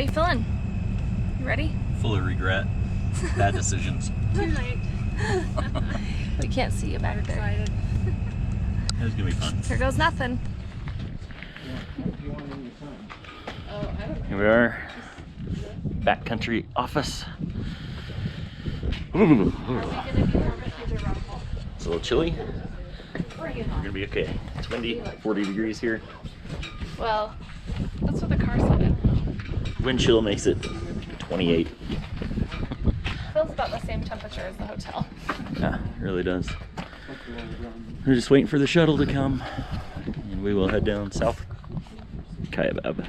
you feeling? You ready? Full of regret. Bad decisions. Too late. We can't see you back there. Excited. It was gonna be fun. Here goes nothing. Here we are. Backcountry office. Ooh. It's a little chilly. We're gonna be okay. It's windy, 40 degrees here. Well, that's what the car said. Wind chill makes it 28. Feels about the same temperature as the hotel. Yeah, it really does. We're just waiting for the shuttle to come, and we will head down South Kiabab.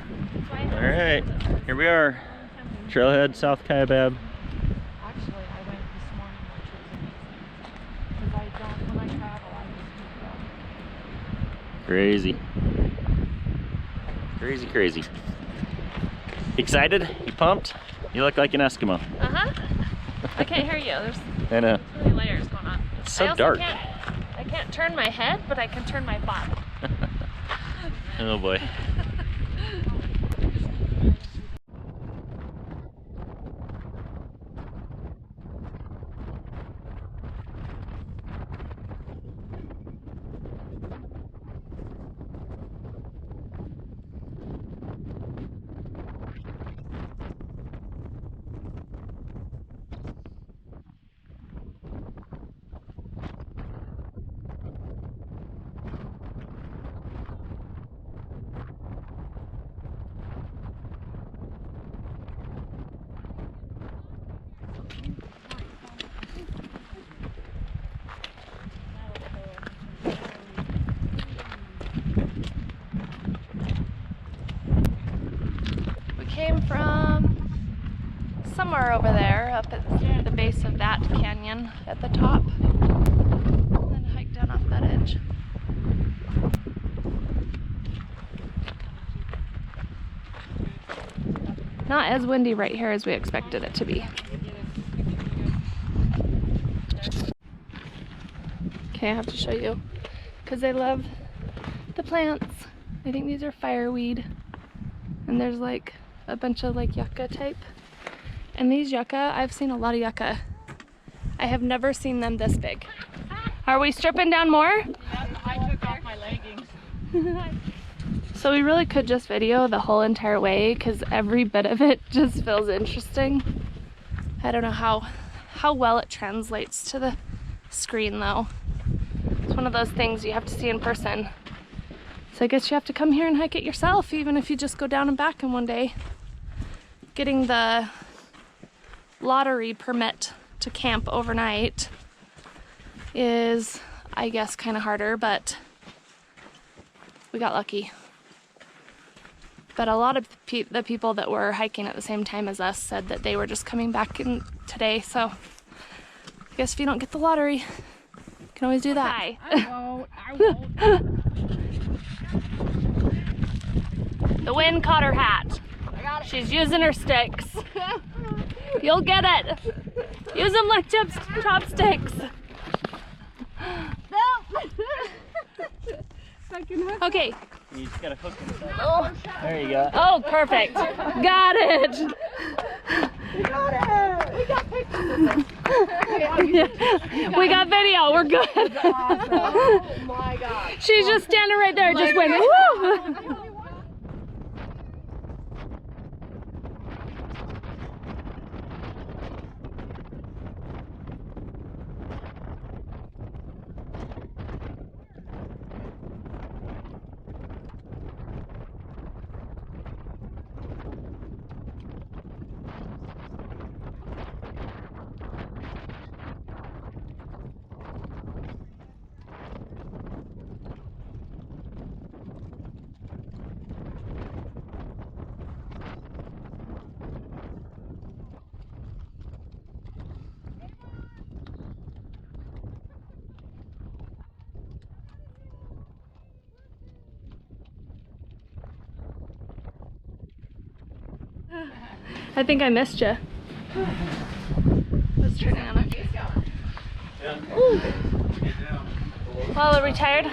All right, here we are. Trailhead, South Kiabab. Actually, I went this morning, which was amazing. Because I don't, when I travel, I just keep going. Crazy. Crazy, crazy. Excited? You pumped? You look like an Eskimo. Uh-huh. I can't hear you. There's I know. too many layers going on. It's so I also dark. I can't turn my head, but I can turn my body. Oh boy. Came from somewhere over there, up at the base of that canyon at the top, and then hiked down off that edge. Not as windy right here as we expected it to be. Okay, I have to show you, because I love the plants. I think these are fireweed, and there's like a bunch of like yucca type. And these yucca, I've seen a lot of yucca. I have never seen them this big. Are we stripping down more? Yep, I took off my leggings. So we really could just video the whole entire way because every bit of it just feels interesting. I don't know how well it translates to the screen though. It's one of those things you have to see in person. So I guess you have to come here and hike it yourself, even if you just go down and back in one day. Getting the lottery permit to camp overnight is, I guess, kind of harder, but we got lucky. But a lot of the people that were hiking at the same time as us said that they were just coming back in today, so I guess if you don't get the lottery, you can always do that. I won't. The wind caught her hat. She's using her sticks. You'll get it. Use them like chopsticks. Okay. You just gotta hook inside. Oh, There you go. oh, perfect. Got it. We got it! We got pictures of it. We got video. We're good. Awesome. Oh my god. She's just standing right there, just went woo. I think I missed you. Let's turn it on. Yeah. Ooh. Get down. Well, are we tired?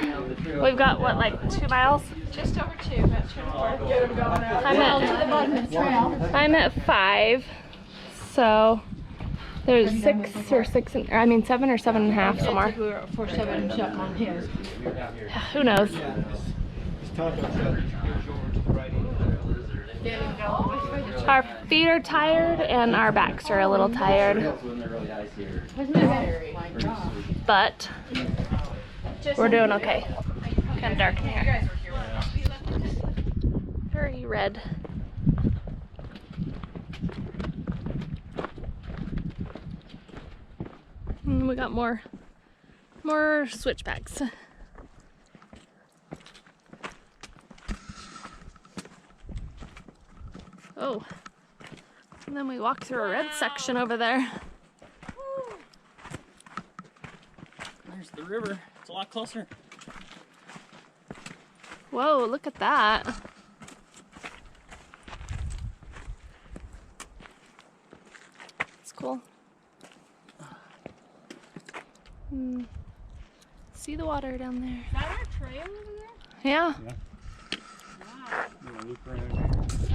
We've got what, like 2 miles? Just over 2, about 2.25. I'm at 5, so there's 7 or 7.5 somewhere. We were at 4.7 something on his. Who knows? Our feet are tired and our backs are a little tired, but we're doing okay. Kind of dark in here. Very red. And we got more switchbacks. Oh, and then we walk through a red section over there. There's the river. It's a lot closer. Whoa, look at that. It's cool. See the water down there. Is that our trail over there? Yeah. Wow.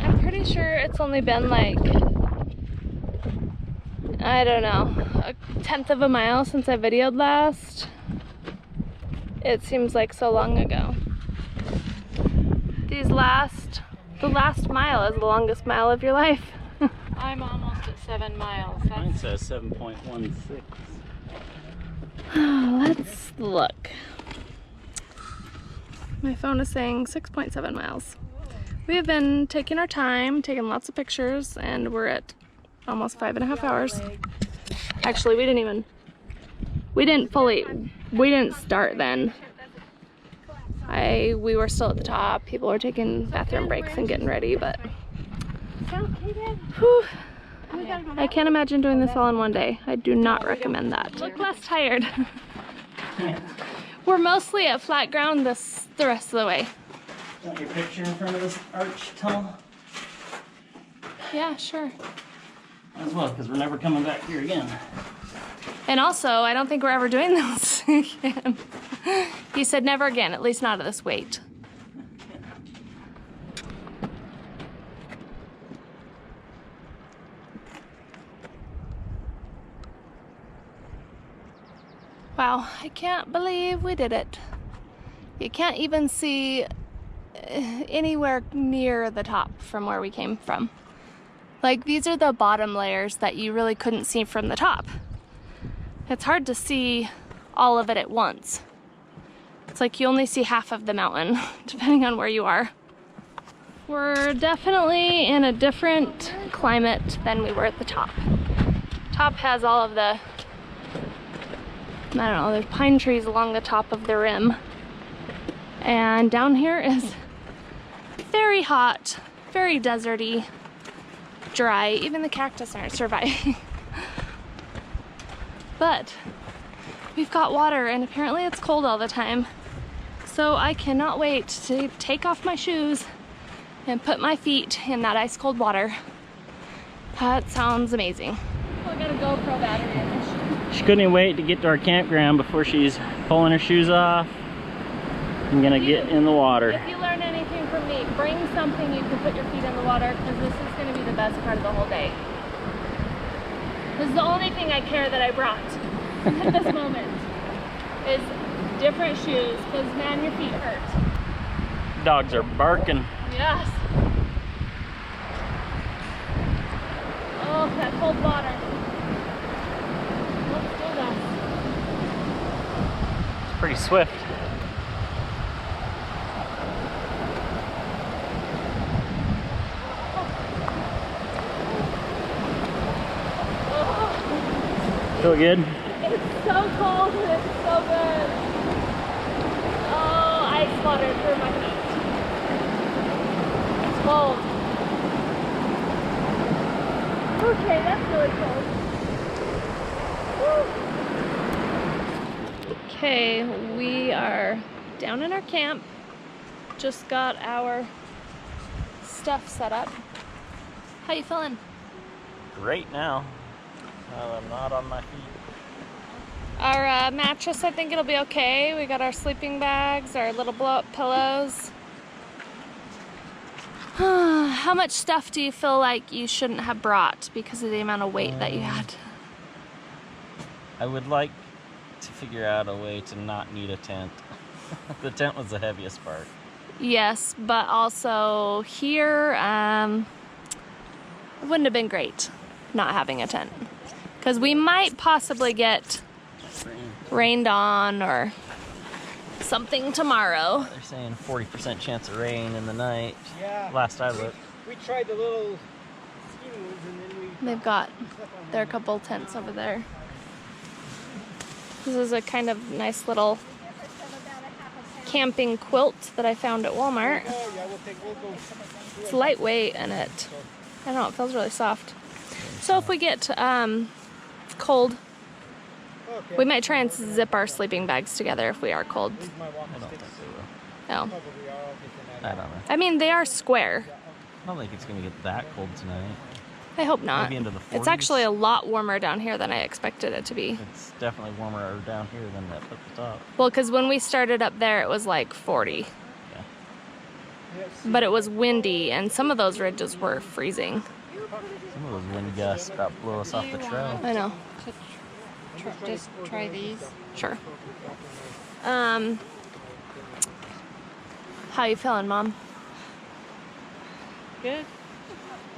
I'm pretty sure it's only been like, I don't know, 1/10 of a mile since I videoed last. It seems like so long ago. The last mile is the longest mile of your life. I'm almost at 7 miles. Mine says 7.16. Let's look. My phone is saying 6.7 miles. We have been taking our time, taking lots of pictures, and we're at almost 5.5 hours. Actually, we didn't start then. We were still at the top. People were taking bathroom breaks and getting ready, but whew, I can't imagine doing this all in one day. I do not recommend that. Look less tired. We're mostly at flat ground the rest of the way. Want your picture in front of this arch tunnel? Yeah, sure. As well, because we're never coming back here again. And also, I don't think we're ever doing this again. He said never again, at least not at this weight. Wow, I can't believe we did it. You can't even see anywhere near the top from where we came from. Like, these are the bottom layers that you really couldn't see from the top. It's hard to see all of it at once. It's like you only see half of the mountain, depending on where you are. We're definitely in a different climate than we were at the top. Top has all of the, I don't know, there's pine trees along the top of the rim. And down here is very hot, very deserty, dry. Even the cactus aren't surviving. But we've got water, and apparently it's cold all the time. So I cannot wait to take off my shoes and put my feet in that ice cold water. That sounds amazing. I got a GoPro battery in this shoe. She couldn't even wait to get to our campground before she's pulling her shoes off and gonna get in the water. If you learn anything from me, bring something you can put your feet in the water, because this is going to be the best part of the whole day. This is the only thing I care that I brought at this moment, is different shoes, because man, your feet hurt. Dogs are barking. Yes. Oh, that cold water. Let's do this. It's pretty swift. Feel good? It's so cold and it's so good. Oh, ice water through my feet. It's cold. Okay, that's really cold. Woo. Okay, we are down in our camp. Just got our stuff set up. How you feeling? Great now. I'm not on my feet. Our mattress, I think it'll be okay. We got our sleeping bags, our little blow-up pillows. How much stuff do you feel like you shouldn't have brought because of the amount of weight that you had? I would like to figure out a way to not need a tent. The tent was the heaviest part. Yes, but also here, it wouldn't have been great not having a tent. Because we might possibly get rained on or something tomorrow. They're saying 40% chance of rain in the night. Yeah. Last I looked. We tried the little ski moves and then we... They've got their couple tents over there. This is a kind of nice little camping quilt that I found at Walmart. Oh, yeah, we'll go. It's lightweight and I don't know, it feels really soft. So if we get cold, Okay. we might try and zip our sleeping bags together if we are cold. These my walking I don't sticks. think they will. Oh. Probably are. I'll get them I out. don't know. I mean, they are square. I don't think it's gonna get that cold tonight. I hope not. Maybe into the 40s. It's actually a lot warmer down here than I expected it to be. It's definitely warmer down here than up at the top. Well, because when we started up there, it was like 40. Yeah. Yes. But it was windy, and some of those ridges were freezing. Some of those wind gusts about to blow us off the trail. I know. Just try these. Sure. How you feeling, Mom? Good.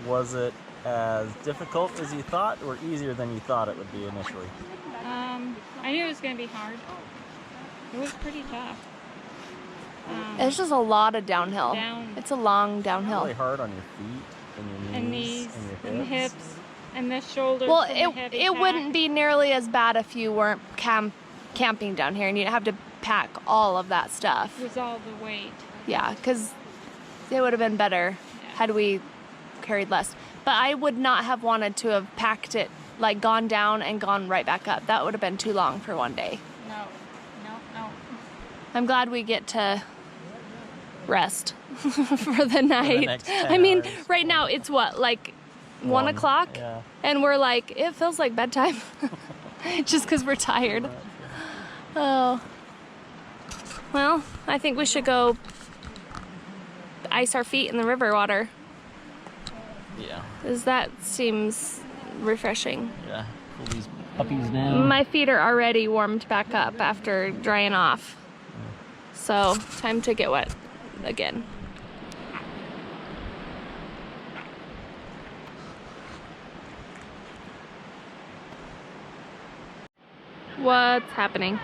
Was it as difficult as you thought or easier than you thought it would be initially? I knew it was going to be hard. It was pretty tough. It's just a lot of downhill. Down. It's a long downhill. Really hard on your feet and your And knees knees and and your the hips and the shoulders. Well, and the heavy it pack. wouldn't be nearly as bad if you weren't camping down here and you'd have to pack all of that stuff. It was all the weight. Yeah, because it would have been better had we carried less. But I would not have wanted to have packed it, like gone down and gone right back up. That would have been too long for one day. No. I'm glad we get to rest for the night. next 10 I mean, hours. right now it's what, like 1 One, o'clock? yeah. And we're like, it feels like bedtime. Just because we're tired. Oh. Well, I think we should go ice our feet in the river water. Yeah. Because that seems refreshing. Yeah. Pull these puppies down. My feet are already warmed back up after drying off. So, time to get wet again. What's happening?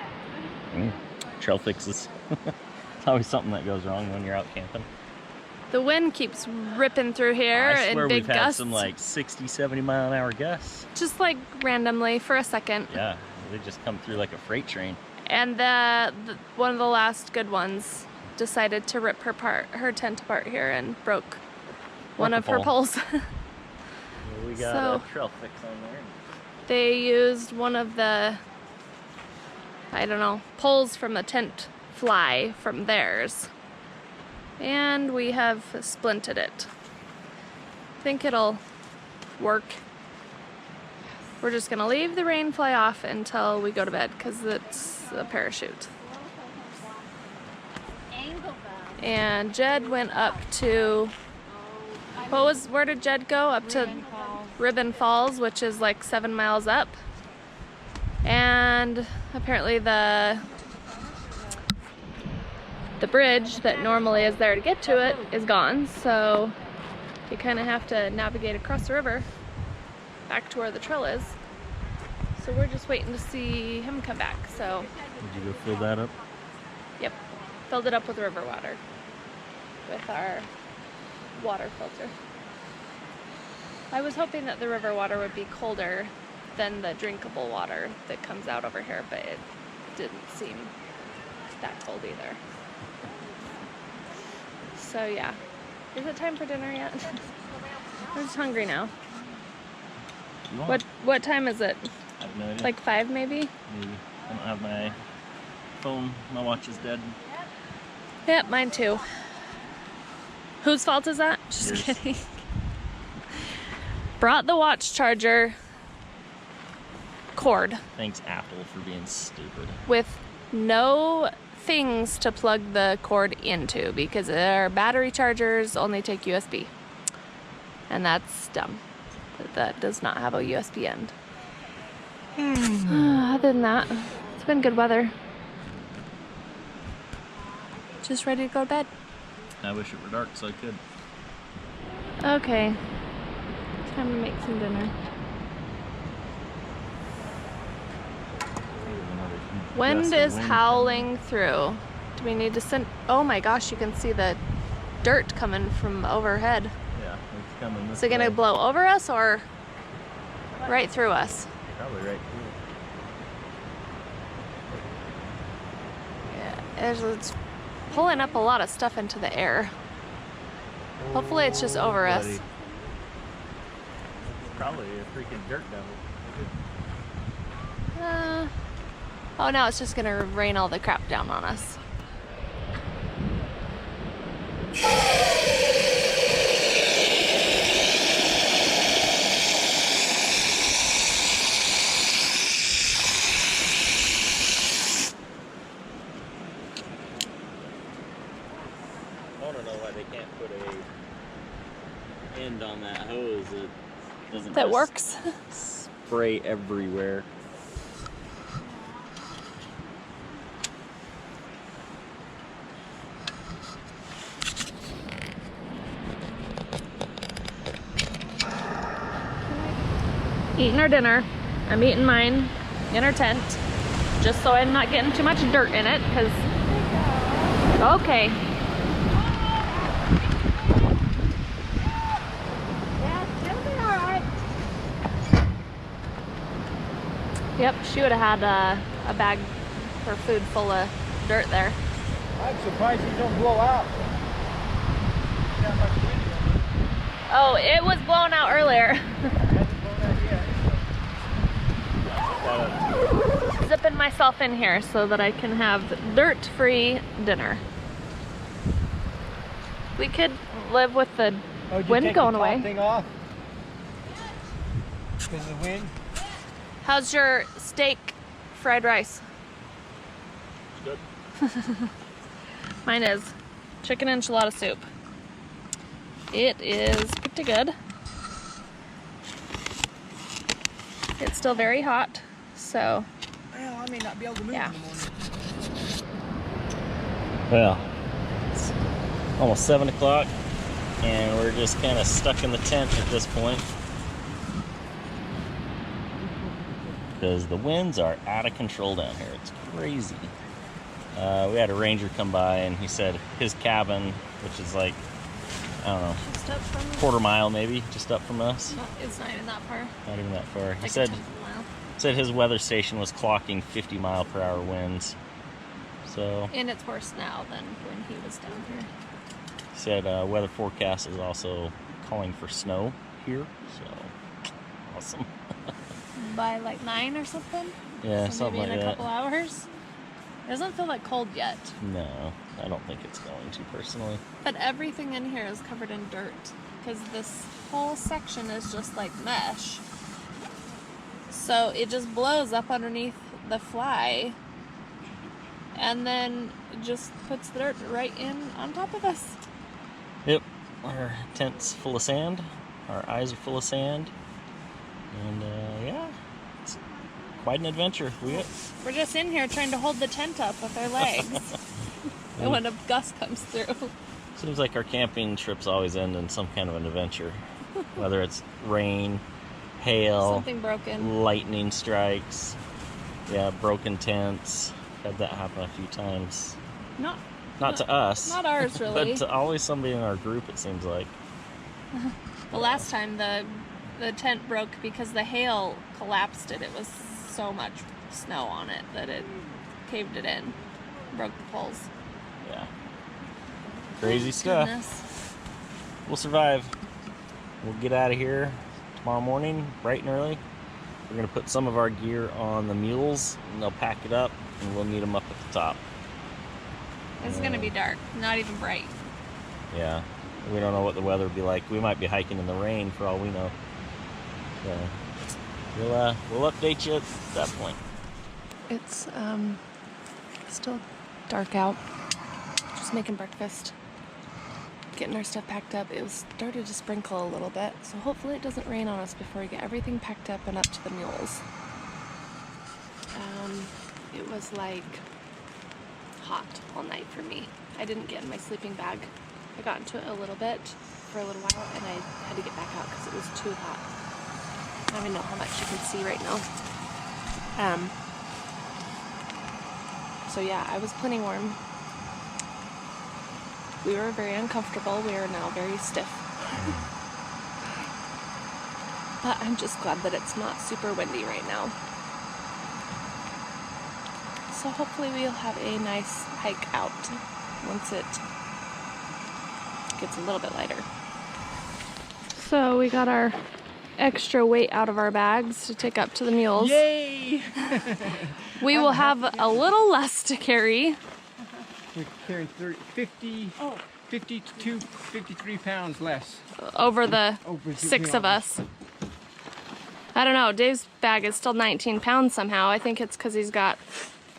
Trail fixes. It's always something that goes wrong when you're out camping. The wind keeps ripping through here I swear in big we've had gusts. some like 60, 70 mile an hour gusts. Just like randomly for a second. Yeah, they just come through like a freight train. And one of the last good ones decided to rip her tent apart here and broke one of her pole. poles. Well, we got So- a trail fix on there. They used one of the, I don't know, poles from the tent fly from theirs. And we have splinted it. I think it'll work. We're just gonna leave the rain fly off until we go to bed because it's a parachute. And Jed went up to, where did Jed go? Up to Ribbon Falls, which is like 7 miles up. And apparently the bridge that normally is there to get to it is gone, so you kind of have to navigate across the river back to where the trail is. So we're just waiting to see him come back. So, Did you go fill that up? yep, filled it up with river water with our water filter. I was hoping that the river water would be colder than the drinkable water that comes out over here, but it didn't seem that cold either. So yeah. Is it time for dinner yet? I'm just hungry now. What time is it? I have no idea. Like 5 maybe? Maybe. I don't have my phone. My watch is dead. Yep, mine too. Whose fault is that? Just Yours. kidding. Brought the watch charger. cord Thanks, Apple, for being stupid. with no things to plug the cord into because our battery chargers only take USB. And that's dumb. That does not have a USB end. Other than that, it's been good weather. Just ready to go to bed. I wish it were dark so I could. Okay. Time to make some dinner. Wind is howling through. Do we need to send? Oh my gosh, you can see the dirt coming from overhead. Yeah, it's coming this Is it gonna way. blow over us or right through us? Probably right Yeah, it's pulling up a lot of stuff into the air. through. Hopefully it's just over us. buddy. Probably a freaking dirt devil. Oh no, it's just gonna rain all the crap down on us. I don't know why they can't put a end on that hose that doesn't That just works. spray everywhere. Eating our dinner. I'm eating mine in our tent, just so I'm not getting too much dirt in it, because... Okay. Yeah, it'll be alright. Yep, she would have had a bag for food full of dirt there. I'm surprised you don't blow out. That much wind. Oh, it was blown out earlier. Hasn't blown out yet. Zipping myself in here so that I can have dirt-free dinner. We could live with the Oh, did you wind take going the top away. thing off? Because of the wind? How's your steak fried rice? Good. Mine is chicken enchilada soup. It is pretty good. It's still very hot, so Well, I may not be able to move Yeah. in the morning. Well, it's almost 7 o'clock, and we're just kind of stuck in the tent at this point because the winds are out of control down here. It's crazy. We had a ranger come by, and he said his cabin, which is like, I don't know, just up from quarter mile maybe, just up from us. it's not even that far. Not even that far. He Like said a 10th of a mile. his weather station was clocking 50-mile-per-hour winds. So And it's worse now than when he was down here. he said weather forecast is also calling for snow here. So awesome. By like 9 or something? Yeah, So something maybe like in a that. couple hours. It doesn't feel like cold yet. No, I don't think it's going to personally. But everything in here is covered in dirt. Because this whole section is just like mesh. So it just blows up underneath the fly. And then it just puts the dirt right in on top of us. Yep, our tent's full of sand. Our eyes are full of sand. And yeah, it's quite an adventure. We're just in here trying to hold the tent up with our legs. And when a gust comes through. Seems like our camping trips always end in some kind of an adventure. Whether it's rain, hail, Something broken. lightning strikes, yeah, broken tents. Had that happen a few times. Not to us. Not ours, really. But to always somebody in our group, it seems like. The last time the tent broke because the hail collapsed it. It was so much snow on it that it caved it in. Broke the poles. Yeah. Crazy stuff. Goodness. We'll survive. We'll get out of here tomorrow morning, bright and early. We're going to put some of our gear on the mules, and they'll pack it up, and we'll meet them up at the top. It's gonna be dark, not even bright. Yeah. We don't know what the weather will be like. We might be hiking in the rain for all we know. So, We'll update you at that point. It's still dark out. Just making breakfast. Getting our stuff packed up. It was started to sprinkle a little bit, so hopefully it doesn't rain on us before we get everything packed up and up to the mules. It was like hot all night for me. I didn't get in my sleeping bag. I got into it a little bit for a little while and I had to get back out because it was too hot. I don't even know how much you can see right now. So yeah, I was plenty warm. We were very uncomfortable. We are now very stiff. But I'm just glad that it's not super windy right now. So hopefully we'll have a nice hike out once it gets a little bit lighter. So we got our extra weight out of our bags to take up to the mules. Yay! We will have a little less to carry. We're carrying 53 pounds less. Over the Over 6 of us. I don't know, Dave's bag is still 19 pounds somehow. I think it's because he's got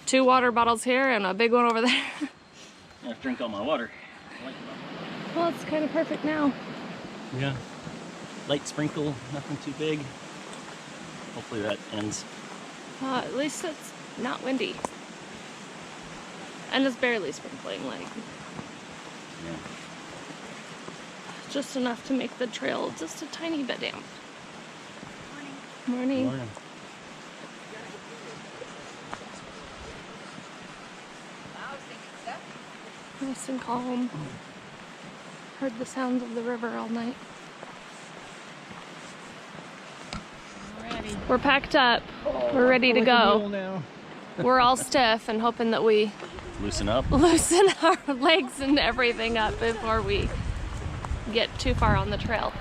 2 water bottles here and a big one over there. I drink all my water. Well, it's kind of perfect now. Yeah. Light sprinkle, nothing too big. Hopefully that ends. At least it's not windy. And it's barely sprinkling, like. Yeah. Just enough to make the trail just a tiny bit damp. Morning. Morning. Nice and calm. Heard the sounds of the river all night. Ready. We're packed up. We're ready to go. We're all stiff and hoping that we Loosen up. loosen our legs and everything up before we get too far on the trail.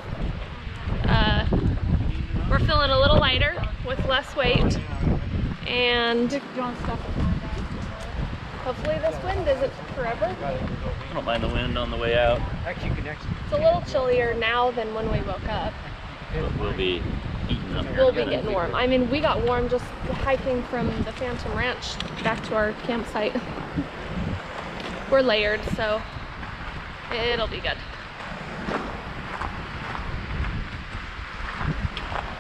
We're feeling a little lighter with less weight, and hopefully this wind isn't forever. I don't mind the wind on the way out, It's a little chillier now than when we woke up. but we'll be heating up here. We'll be getting warm. I mean, we got warm just hiking from the Phantom Ranch back to our campsite. We're layered, so it'll be good.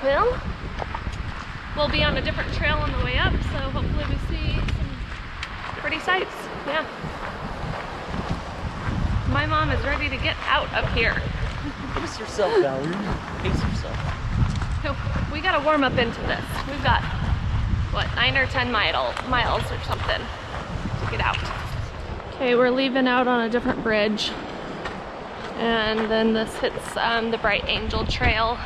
Well, we'll be on a different trail on the way up, so hopefully we see some pretty sights. Yeah. My mom is ready to get out of here. Pace yourself, Valerie. Pace yourself. So we gotta warm up into this. We've got, what, 9 or 10 miles or something to get out. Okay, we're leaving out on a different bridge. And then this hits the Bright Angel Trail.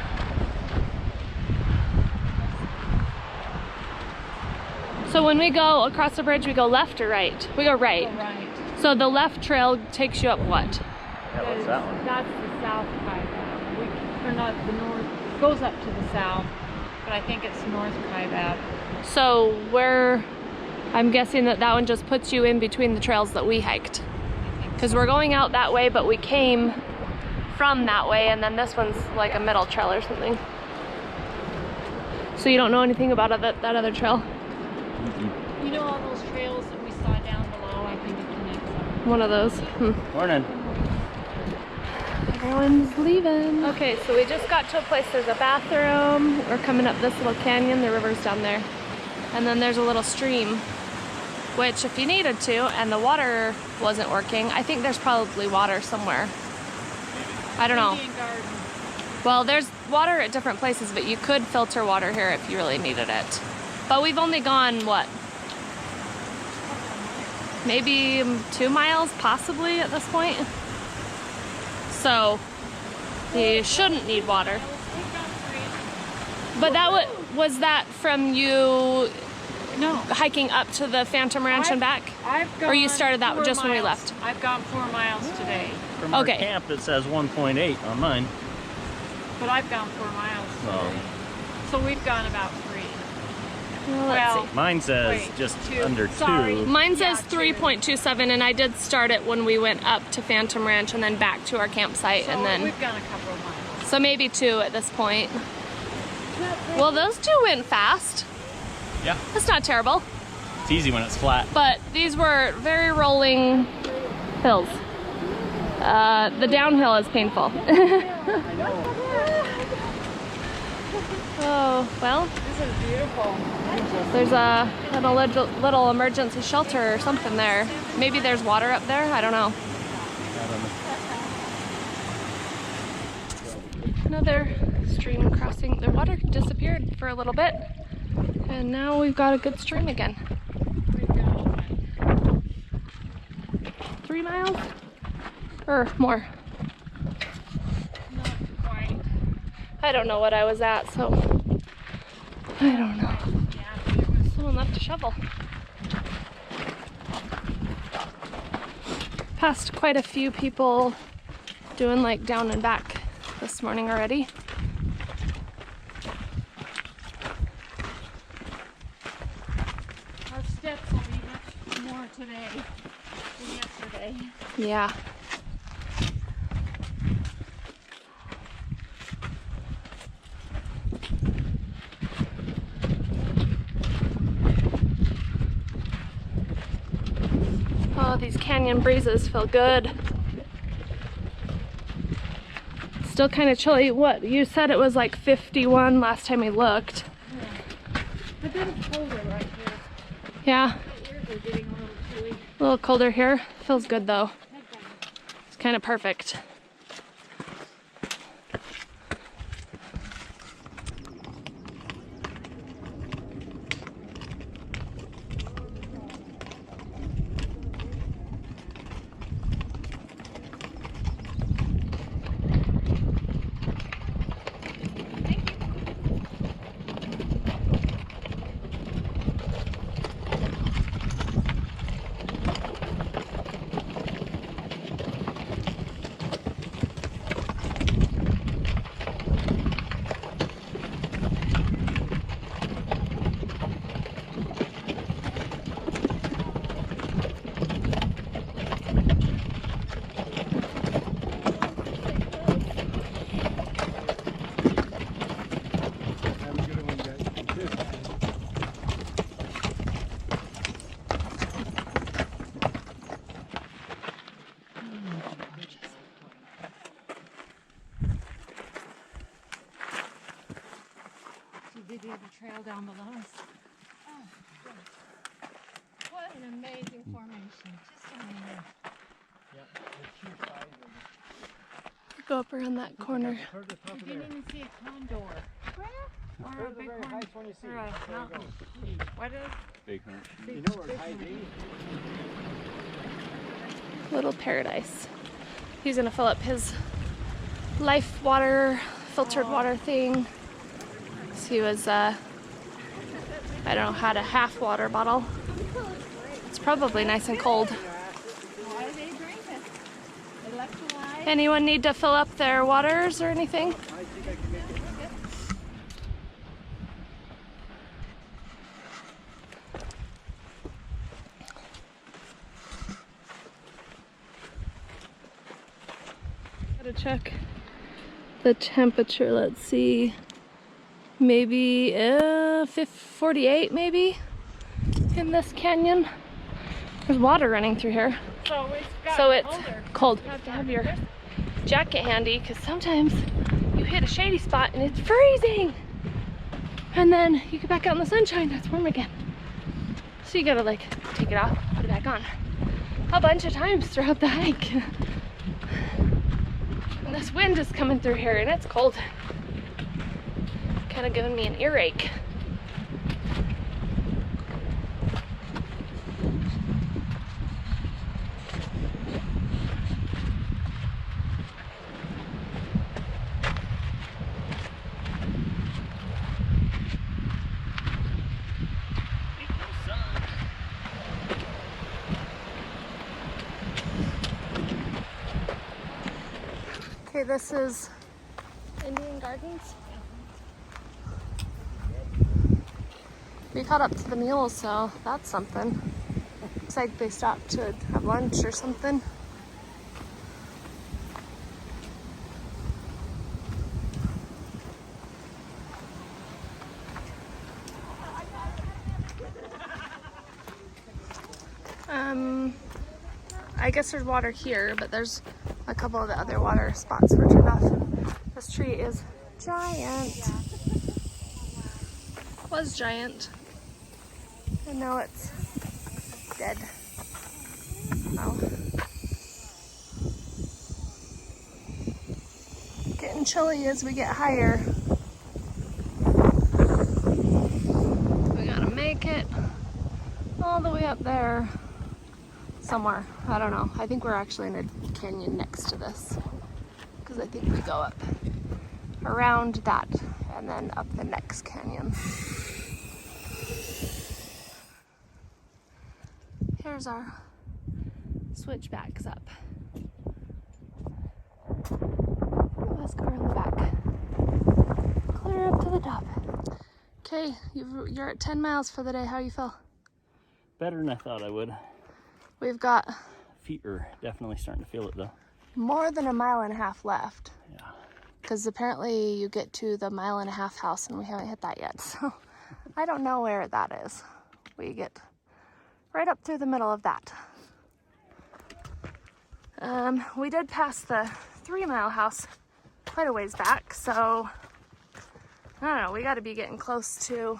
So when we go across the bridge, we go left or right? We go right. Go right. So the left trail takes you up what? Yeah, what's that one? That's the South Kiabab. Or not the north. It goes up to the south, but I think it's North Kaibab. So I'm guessing that one just puts you in between the trails that we hiked. Because we're going out that way, but we came from that way, and then this one's like a middle trail or something. So you don't know anything about that other trail? You know all those trails that we saw down below? I think it connects up. One of those. Morning. Everyone's leaving. Okay, so we just got to a place, there's a bathroom. We're coming up this little canyon, the river's down there. And then there's a little stream, which if you needed to, and the water wasn't working, I think there's probably water somewhere. I don't know. Indian Garden. Well, there's water at different places, but you could filter water here if you really needed it. But we've only gone, what? Maybe 2 miles, possibly, at this point. So, you shouldn't need water. But that was that from you No. hiking up to the Phantom Ranch and back? I've gone Or you started that 4 just when we miles. left? I've gone 4 miles today, From our Okay. camp, it says 1.8 on mine. but I've gone 4 miles Oh. today. So we've gone about 3. Well, let's Well, see. Mine says Wait, just 2. under Sorry. 2. Mine says Yeah, 3.27, and I did start it when we went up to Phantom Ranch and then back to our campsite, So and then we've gone a couple of miles. so maybe 2 at this point. Well, those two went fast. Yeah. That's not terrible. It's easy when it's flat. But these were very rolling hills. The downhill is painful. Oh, well. This is beautiful. There's a little emergency shelter or something there. Maybe there's water up there. I don't know. Another stream crossing. The water disappeared for a little bit, and now we've got a good stream again. 3 miles or more. Not quite. I don't know what I was at, so I don't know. Someone left a shovel. Passed quite a few people doing like down and back this morning already. Our steps will be much more today than yesterday. Yeah. Oh, these canyon breezes feel good. Still kind of chilly. What, you said it was like 51 last time we looked. Yeah. But then it's colder right here. Yeah, My ears are getting a little chilly. a little colder here. Feels good though. Head down. It's kind of perfect. Have a good one, guys. So did you have a trail down below us? Oh, good. What an amazing formation. Just amazing. Go up around that corner. You didn't even see a condor. Where? Or a Where's the big very horn. highest one you see? Or a There you mountain. What is? Big hunch. You know where it's high D? Little paradise. He's gonna fill up his life water, filtered water thing. So he was, I don't know, had a half water bottle. It's probably nice and cold. Why do they drink it? Electrolyte? Anyone need to fill up their waters or anything? I think I can make it. Gotta check the temperature. Let's see. Maybe 48 maybe in this canyon. There's water running through here. So it's cold. You have to have your jacket handy because sometimes you hit a shady spot and it's freezing. And then you get back out in the sunshine, it's warm again. So you gotta like take it off, put it back on. A bunch of times throughout the hike. And this wind is coming through here and it's cold. Kind of giving me an earache. Okay, this is Indian Gardens. We caught up to the mules, so that's something. Looks like they stopped to have lunch or something. I guess there's water here, but there's a couple of the other water spots were turned off. This tree is giant. Was giant. And now it's dead. Oh. Getting chilly as we get higher. We gotta make it all the way up there somewhere. I don't know. I think we're actually in a canyon next to this, because I think we go up around that and then up the next canyon. Here's our switchbacks up. Let's go around the back. Clear up to the top. Okay, you're at 10 miles for the day. How you feel? Better than I thought I would. We've got Feet are definitely starting to feel it though. more than a mile and a half left. Yeah. Because apparently you get to the mile and a half house and we haven't hit that yet. So I don't know where that is. We get right up through the middle of that. We did pass the 3-mile house quite a ways back, so I don't know, we gotta be getting close to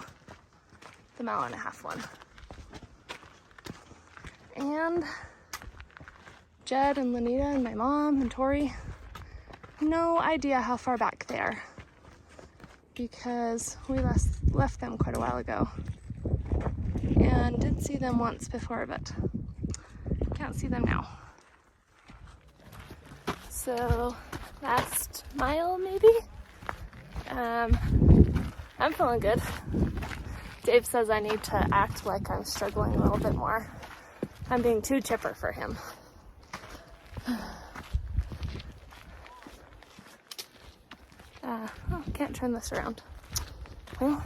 the mile and a half one. And Jed and Lanita and my mom and Tori, no idea how far back they are, because we left them quite a while ago and did see them once before, but can't see them now. So last mile maybe. I'm feeling good. Dave says I need to act like I'm struggling a little bit more. I'm being too chipper for him. Oh, can't turn this around. Well,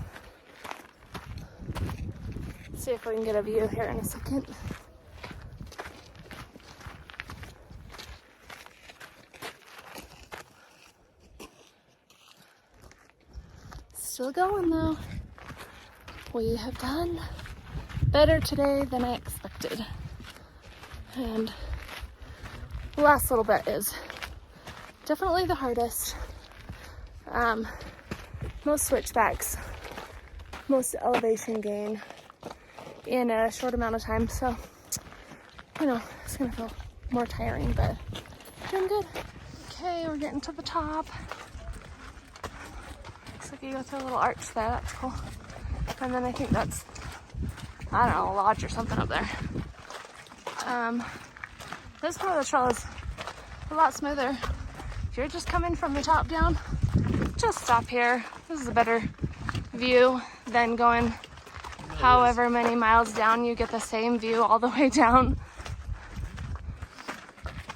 let's see if we can get a view here in a second. Still going though. We have done better today than I expected. And the last little bit is definitely the hardest. Most switchbacks, most elevation gain in a short amount of time. So, you know, it's gonna feel more tiring, but doing good. Okay, we're getting to the top. Looks like you go through a little arch there, that's cool. And then I think that's, I don't know, a lodge or something up there. This part of the trail is a lot smoother. If you're just coming from the top down, just stop here. This is a better view than going however many miles down. You get the same view all the way down.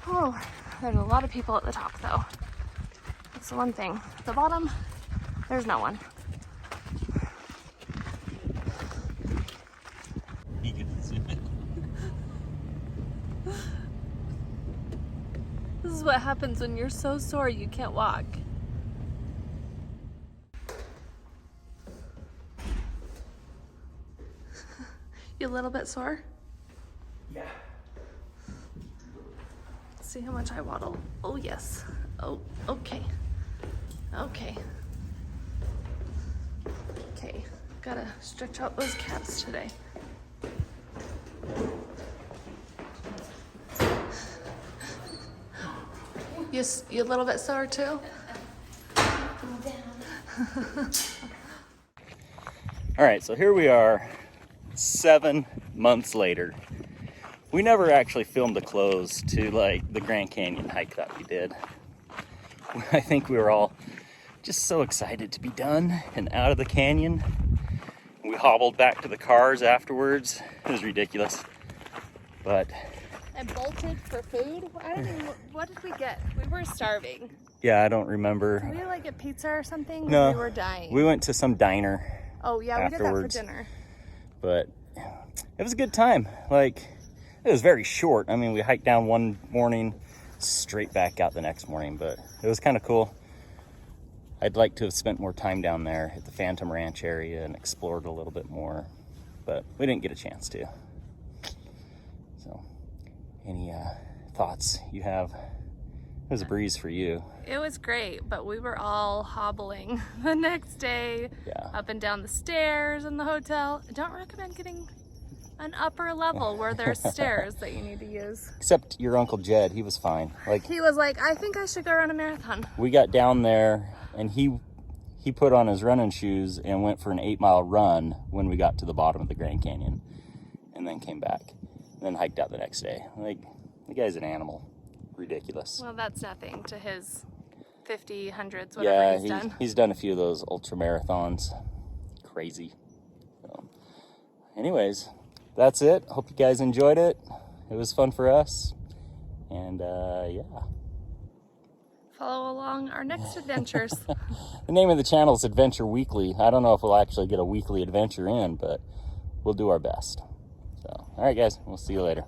Oh, there's a lot of people at the top though. That's the one thing. At the bottom, there's no one. This is what happens when you're so sore you can't walk. You a little bit sore? Yeah. Let's see how much I waddle. Oh yes. Oh, okay. Okay. Okay. Gotta stretch out those calves today. You a little bit sore too? All right, so here we are 7 months later. We never actually filmed the close to like the Grand Canyon hike that we did. I think we were all just so excited to be done and out of the canyon. We hobbled back to the cars afterwards. It was ridiculous. But And bolted for food? I don't even, what did we get? We were starving. yeah, I don't remember. Did we like get pizza or something? No, We were dying. we went to some diner. Oh yeah, we did afterwards. that for dinner. But it was a good time. Like, it was very short. I mean, we hiked down one morning, straight back out the next morning, but it was kind of cool. I'd like to have spent more time down there at the Phantom Ranch area and explored a little bit more, but we didn't get a chance to. So, thoughts you have. It was a breeze for you. It was great, but we were all hobbling the next day, Yeah. up and down the stairs in the hotel. I don't recommend getting an upper level where there's stairs that you need to use. Except your Uncle Jed, he was fine. Like, He was like, I think I should go run a marathon. we got down there and he put on his running shoes and went for an 8-mile run when we got to the bottom of the Grand Canyon, and then came back and then hiked out the next day. Like, the guy's an animal. Ridiculous. Well, that's nothing to his 50, hundreds, whatever he's done. He's done a few of those ultra marathons. Crazy. So, anyways, that's it. Hope you guys enjoyed it. It was fun for us. And yeah. Follow along our next adventures. The name of the channel is Adventure Weekly. I don't know if we'll actually get a weekly adventure in, but we'll do our best. So, all right, guys. We'll see you later.